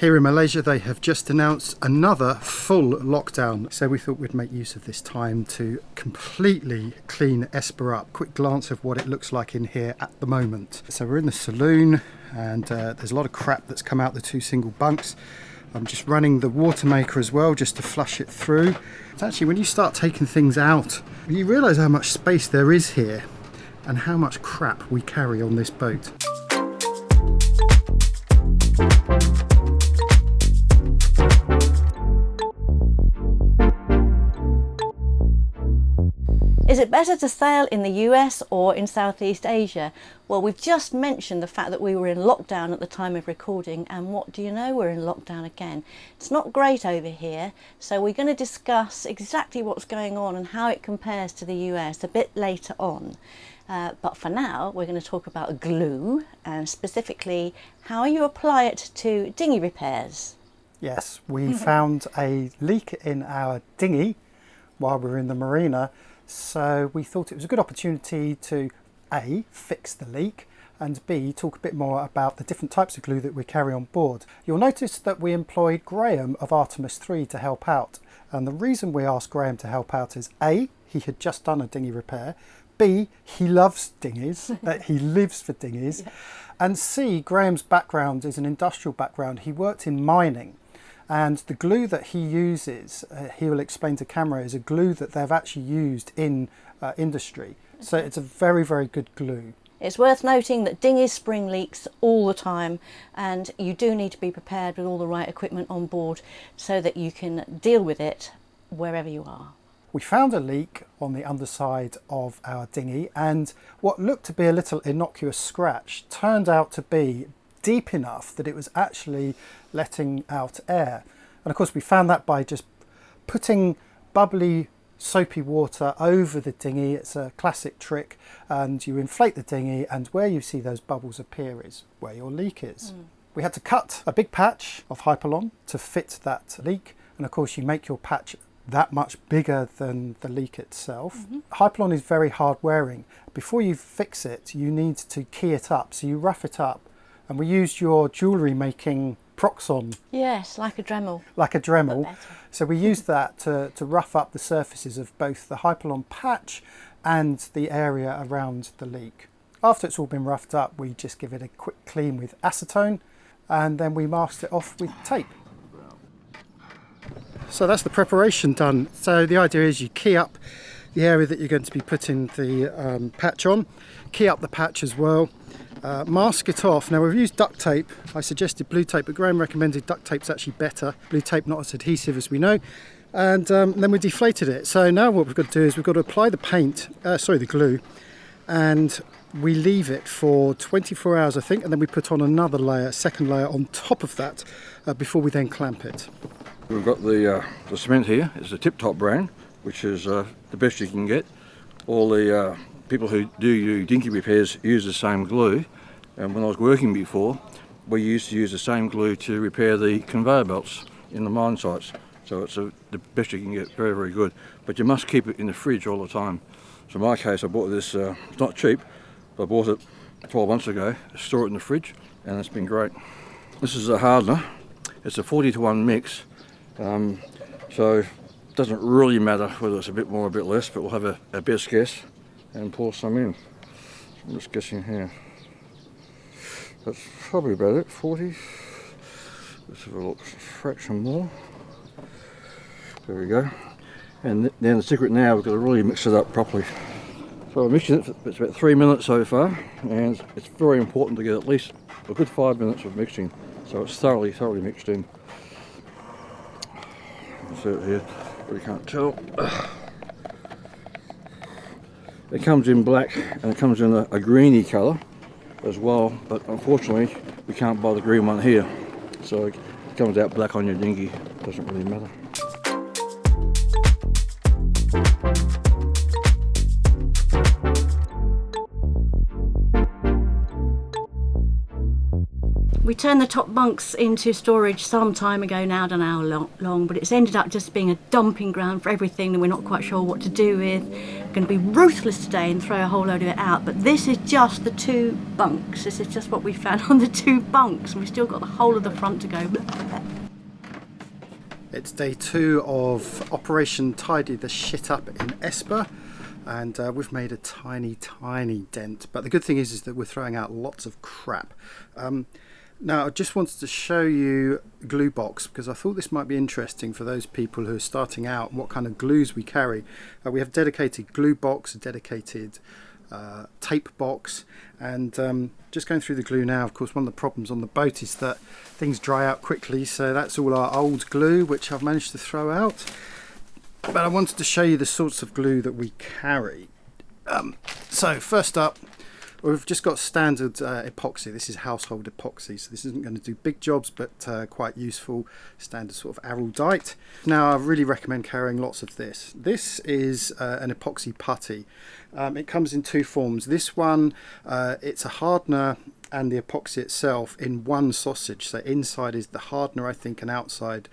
Here in Malaysia, they have just announced another full lockdown. So we thought we'd make use of this time to completely clean Esper up. Quick glance of what it looks like in here at the moment. So we're in the saloon, and there's a lot of crap that's come out the two single bunks. I'm just running the water maker as well, just to flush it through. It's actually, when you start taking things out, you realise how much space there is here and how much crap we carry on this boat. Is it better to sail in the US or in Southeast Asia? Well, we've just mentioned the fact that we were in lockdown at the time of recording, and what do you know, we're in lockdown again. It's not great over here, so we're going to discuss exactly what's going on and how it compares to the US a bit later on. But for now, we're going to talk about glue, and specifically how you apply it to dinghy repairs. Yes, we found a leak in our dinghy while we were in the marina. So we thought it was a good opportunity to A, fix the leak, and B, talk a bit more about the different types of glue that we carry on board. You'll notice that we employed Graham of Artemis 3 to help out. And the reason we asked Graham to help out is A, he had just done a dinghy repair, B, he loves dinghies, he lives for dinghies, yeah. And C, Graham's background is an industrial background. He worked in mining. And the glue that he uses, he will explain to camera, is a glue that they've actually used in industry. So it's a very, very good glue. It's worth noting that dinghies spring leaks all the time, and you do need to be prepared with all the right equipment on board so that you can deal with it wherever you are. We found a leak on the underside of our dinghy, and what looked to be a little innocuous scratch turned out to be deep enough that it was actually letting out air. And of course we found that by just putting bubbly soapy water over the dinghy. It's a classic trick, and you inflate the dinghy, and where you see those bubbles appear is where your leak is. We had to cut a big patch of Hypalon to fit that leak, and of course you make your patch that much bigger than the leak itself. Hypalon is very hard wearing. Before you fix it, you need to key it up, so you rough it up. And we used your jewellery making Proxon. Yes, like a Dremel. Like a Dremel. So we used that to rough up the surfaces of both the Hypalon patch and the area around the leak. After it's all been roughed up, we just give it a quick clean with acetone, and then we masked it off with tape. So that's the preparation done. So the idea is you key up the area that you're going to be putting the patch on, key up the patch as well. Mask it off. Now we've used duct tape. I suggested blue tape, but Graham recommended duct tape's actually better. Blue tape not as adhesive as we know. And then we deflated it. So now what we've got to do is we've got to apply the glue, and we leave it for 24 hours I think, and then we put on another layer, second layer on top of that before we then clamp it. We've got the cement here. It's a tip-top brand, which is the best you can get. All the people who do dinghy repairs use the same glue, and when I was working before, we used to use the same glue to repair the conveyor belts in the mine sites. So it's the best you can get, very, very good. But you must keep it in the fridge all the time. So in my case, I bought this, it's not cheap, but I bought it 12 months ago, store it in the fridge, and it's been great. This is a hardener. It's a 40-to-1 mix, so it doesn't really matter whether it's a bit more or a bit less, but we'll have a best guess and pour some in. I'm just guessing here. That's probably about it, 40. Let's have a look, fraction more. There we go. And then the secret now, we've got to really mix it up properly. So I'm mixing it, it's about 3 minutes so far, and it's very important to get at least a good 5 minutes of mixing, so it's thoroughly mixed in. See it here, we can't tell. It comes in black and it comes in a greeny colour as well, but unfortunately we can't buy the green one here, so it comes out black on your dinghy. Doesn't really matter. We turned the top bunks into storage some time ago now, I don't know how long, but it's ended up just being a dumping ground for everything that we're not quite sure what to do with. going to be ruthless today and throw a whole load of it out, but this is just the 2 bunks. This is just what we found on the 2 bunks, and we've still got the whole of the front to go. It's day 2 of Operation Tidy the Shit Up in Esper, and we've made a tiny dent, but the good thing is that we're throwing out lots of crap. Now I just wanted to show you a glue box because I thought this might be interesting for those people who are starting out and what kind of glues we carry. We have a dedicated glue box, a dedicated tape box, and just going through the glue now. Of course, one of the problems on the boat is that things dry out quickly, so that's all our old glue which I've managed to throw out. But I wanted to show you the sorts of glue that we carry. So first up, we've just got standard epoxy. This is household epoxy, so this isn't going to do big jobs, but quite useful, standard sort of araldite. Now I really recommend carrying lots of this. This is an epoxy putty. It comes in 2 forms. This one, it's a hardener and the epoxy itself in one sausage. So inside is the hardener, I think, and outside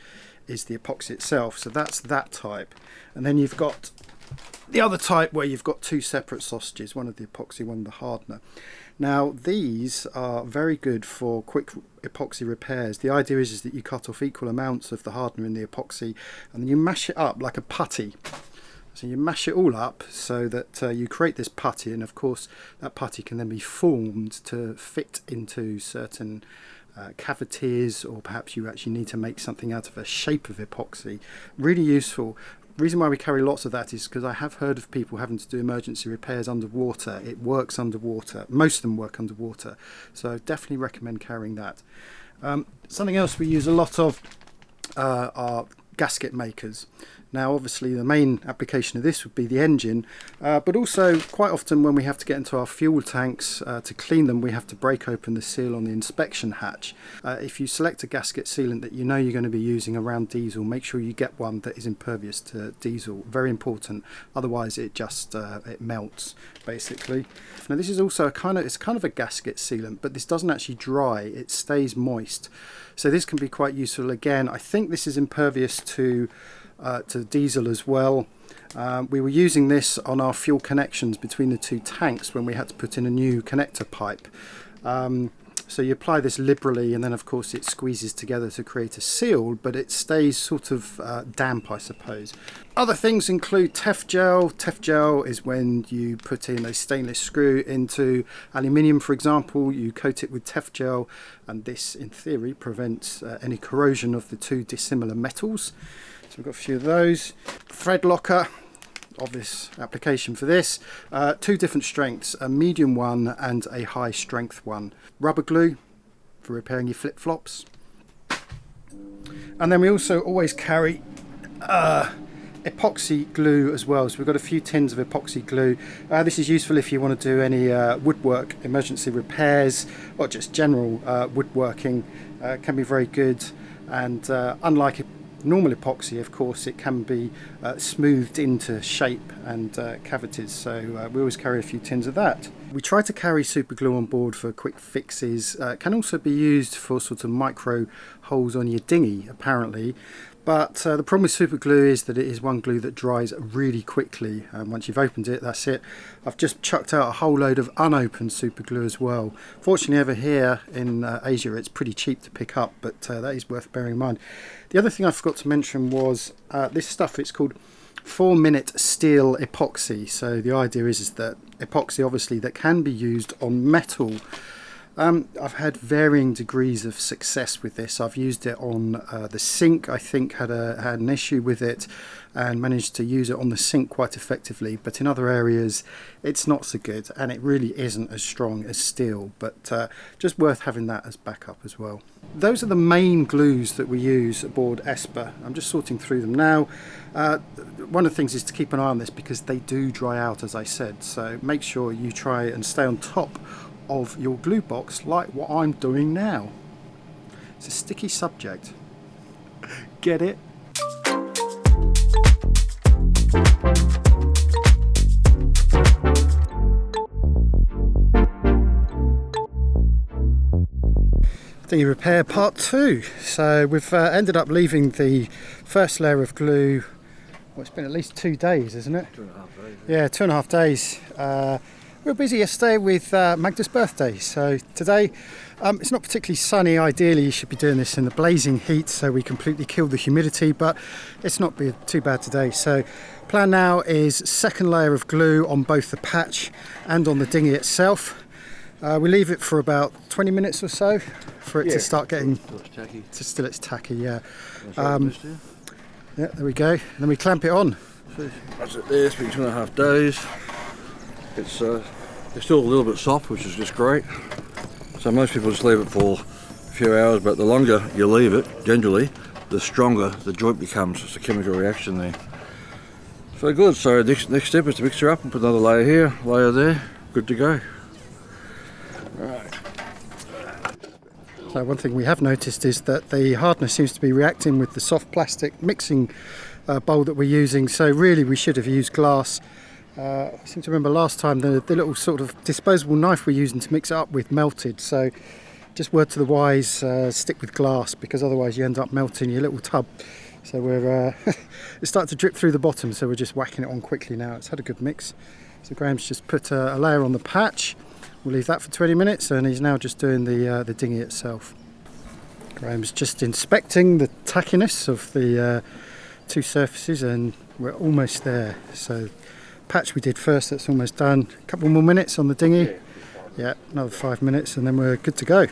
is the epoxy itself. So that's that type. And then you've got the other type where you've got 2 separate sausages, one of the epoxy, one of the hardener. Now these are very good for quick epoxy repairs. The idea is that you cut off equal amounts of the hardener and the epoxy, and then you mash it up like a putty. So you mash it all up so that you create this putty, and of course that putty can then be formed to fit into certain cavities, or perhaps you actually need to make something out of a shape of epoxy. Really useful. The reason why we carry lots of that is because I have heard of people having to do emergency repairs underwater. It works underwater. Most of them work underwater, so definitely recommend carrying that. Something else we use a lot of are gasket makers. Now obviously the main application of this would be the engine, but also quite often when we have to get into our fuel tanks to clean them, we have to break open the seal on the inspection hatch. If you select a gasket sealant that you know you're going to be using around diesel, make sure you get one that is impervious to diesel. Very important, otherwise it just it melts basically. Now this is also it's kind of a gasket sealant, but this doesn't actually dry, it stays moist. So this can be quite useful. Again, I think this is impervious to diesel as well. We were using this on our fuel connections between the 2 tanks when we had to put in a new connector pipe. So you apply this liberally, and then of course it squeezes together to create a seal, but it stays sort of damp, I suppose. Other things include Tef gel. Tef gel is when you put in a stainless screw into aluminium, for example. You coat it with Tef gel, and this in theory prevents any corrosion of the 2 dissimilar metals. So we've got a few of those. Thread locker, obvious application for this. 2 different strengths, a medium one and a high strength one. Rubber glue for repairing your flip-flops. And then we also always carry epoxy glue as well. So we've got a few tins of epoxy glue. This is useful if you want to do any woodwork emergency repairs or just general woodworking. Can be very good, and unlike normal epoxy, of course, it can be smoothed into shape and cavities, so we always carry a few tins of that. We try to carry super glue on board for quick fixes. Can also be used for sort of micro holes on your dinghy apparently, but the problem with super glue is that it is one glue that dries really quickly, and once you've opened it, that's it. I've just chucked out a whole load of unopened super glue as well. Fortunately over here in Asia it's pretty cheap to pick up, but that is worth bearing in mind. The other thing I forgot to mention was this stuff. It's called 4-minute steel epoxy. So the idea is that epoxy, obviously, that can be used on metal. I've had varying degrees of success with this. I've used it on the sink. I think had an issue with it and managed to use it on the sink quite effectively, but in other areas it's not so good, and it really isn't as strong as steel, but just worth having that as backup as well. Those are the main glues that we use aboard Esper. I'm just sorting through them now. One of the things is to keep an eye on this because they do dry out, as I said, so make sure you try and stay on top of your glue box like what I'm doing now. It's a sticky subject. Get it? Dinghy repair part 2. So we've ended up leaving the first layer of glue Well, it's been at least 2 days, isn't it? 2.5 days. Yeah, 2.5 days. We were busy yesterday with Magda's birthday, so today it's not particularly sunny. Ideally you should be doing this in the blazing heat so we completely kill the humidity, but it's not been too bad today. So plan now is second layer of glue on both the patch and on the dinghy itself. We leave it for about 20 minutes or so for it to start getting still it's tacky, yeah. Yeah, there we go. And then we clamp it on. That's it there. It's been 2.5 days. It's still a little bit soft, which is just great. So most people just leave it for a few hours, but the longer you leave it, generally, the stronger the joint becomes. It's a chemical reaction there. So good. So next step is to mix her up and put another layer here, layer there. Good to go. Right. So one thing we have noticed is that the hardness seems to be reacting with the soft plastic mixing bowl that we're using. So really we should have used glass. I seem to remember last time the little sort of disposable knife we're using to mix it up with melted, so just word to the wise, stick with glass, because otherwise you end up melting your little tub. So we're it's starting to drip through the bottom, so we're just whacking it on quickly now. It's had a good mix. So Graham's just put a layer on the patch. We'll leave that for 20 minutes and he's now just doing the dinghy itself. Graham's just inspecting the tackiness of the two surfaces and we're almost there. So patch we did first, that's almost done. A couple more minutes on the dinghy. Yeah, another 5 minutes and then we're good to go.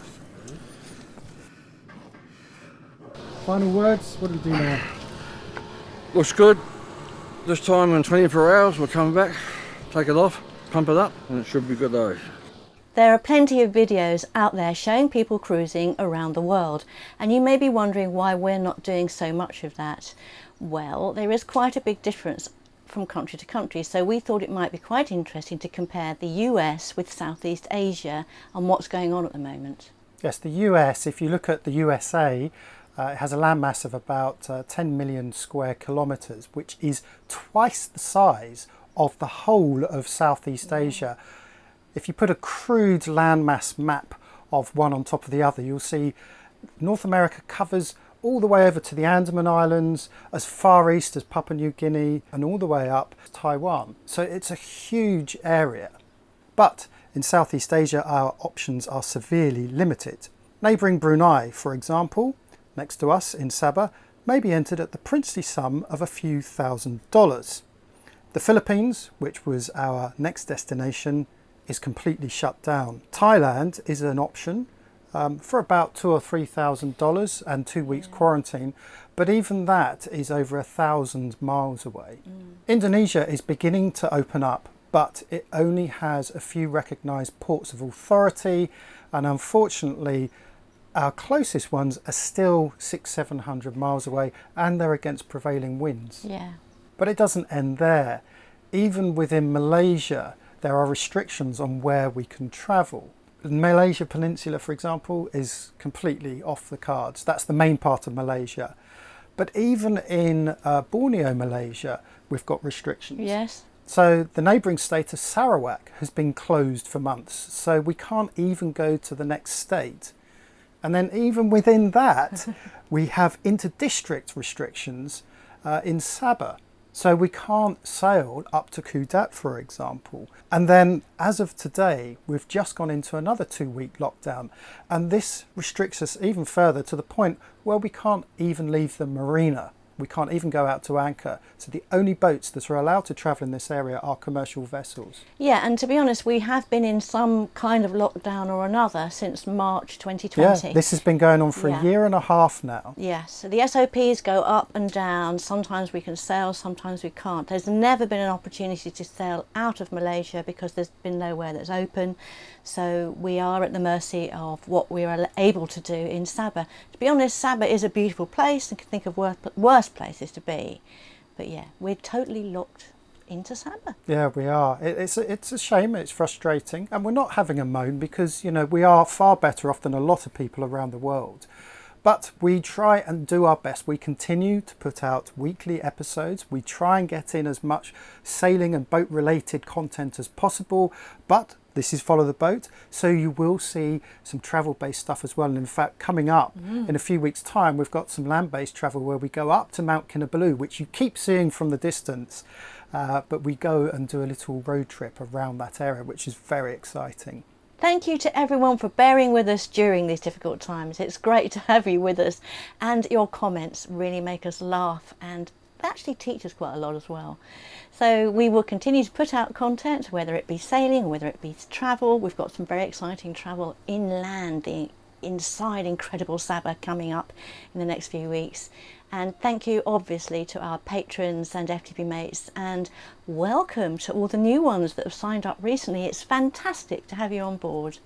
Final words, what do we do now? Looks good. This time in 24 hours we'll come back, take it off, pump it up, and it should be good though. There are plenty of videos out there showing people cruising around the world, and you may be wondering why we're not doing so much of that. Well, there is quite a big difference from country to country, so we thought it might be quite interesting to compare the US with Southeast Asia and what's going on at the moment. Yes, the US, if you look at the USA, it has a landmass of about 10 million square kilometres, which is twice the size of the whole of Southeast Asia. If you put a crude landmass map of one on top of the other, you'll see North America covers all the way over to the Andaman Islands, as far east as Papua New Guinea, and all the way up to Taiwan. So it's a huge area. But in Southeast Asia, our options are severely limited. Neighbouring Brunei, for example, next to us in Sabah, may be entered at the princely sum of a few $1,000s. The Philippines, which was our next destination, is completely shut down. Thailand is an option for about $2,000 or $3,000 and 2 weeks quarantine, but even that is over 1,000 miles away. Indonesia is beginning to open up, but it only has a few recognised ports of authority, and unfortunately our closest ones are still 600-700 miles away, and they're against prevailing winds. Yeah. But it doesn't end there. Even within Malaysia, there are restrictions on where we can travel. The Malaysia Peninsula, for example, is completely off the cards. That's the main part of Malaysia. But even in Borneo, Malaysia, we've got restrictions. Yes. So the neighbouring state of Sarawak has been closed for months. So we can't even go to the next state. And then even within that, we have inter-district restrictions in Sabah. So we can't sail up to Kudat, for example. And then as of today, we've just gone into another 2-week lockdown. And this restricts us even further to the point where we can't even leave the marina. We can't even go out to anchor. So the only boats that are allowed to travel in this area are commercial vessels. Yeah, and to be honest, we have been in some kind of lockdown or another since March 2020. Yeah, this has been going on for a year and a half now. Yes, so the SOPs go up and down. Sometimes we can sail, sometimes we can't. There's never been an opportunity to sail out of Malaysia because there's been nowhere that's open. So we are at the mercy of what we are able to do in Sabah. To be honest, Sabah is a beautiful place and can think of worse places to be. But yeah, we're totally locked into Sabah. Yeah, we are. It's a shame, it's frustrating, and we're not having a moan because, you know, we are far better off than a lot of people around the world. But we try and do our best. We continue to put out weekly episodes. We try and get in as much sailing and boat related content as possible, but this is Follow the Boat, so you will see some travel-based stuff as well. And in fact, coming up in a few weeks' time, we've got some land-based travel where we go up to Mount Kinabalu, which you keep seeing from the distance, but we go and do a little road trip around that area, which is very exciting. Thank you to everyone for bearing with us during these difficult times. It's great to have you with us, and your comments really make us laugh and actually teach us quite a lot as well. So we will continue to put out content, whether it be sailing, whether it be travel. We've got some very exciting travel inland, inside incredible Sabah coming up in the next few weeks. And thank you obviously to our patrons and FTP mates, and welcome to all the new ones that have signed up recently. It's fantastic to have you on board.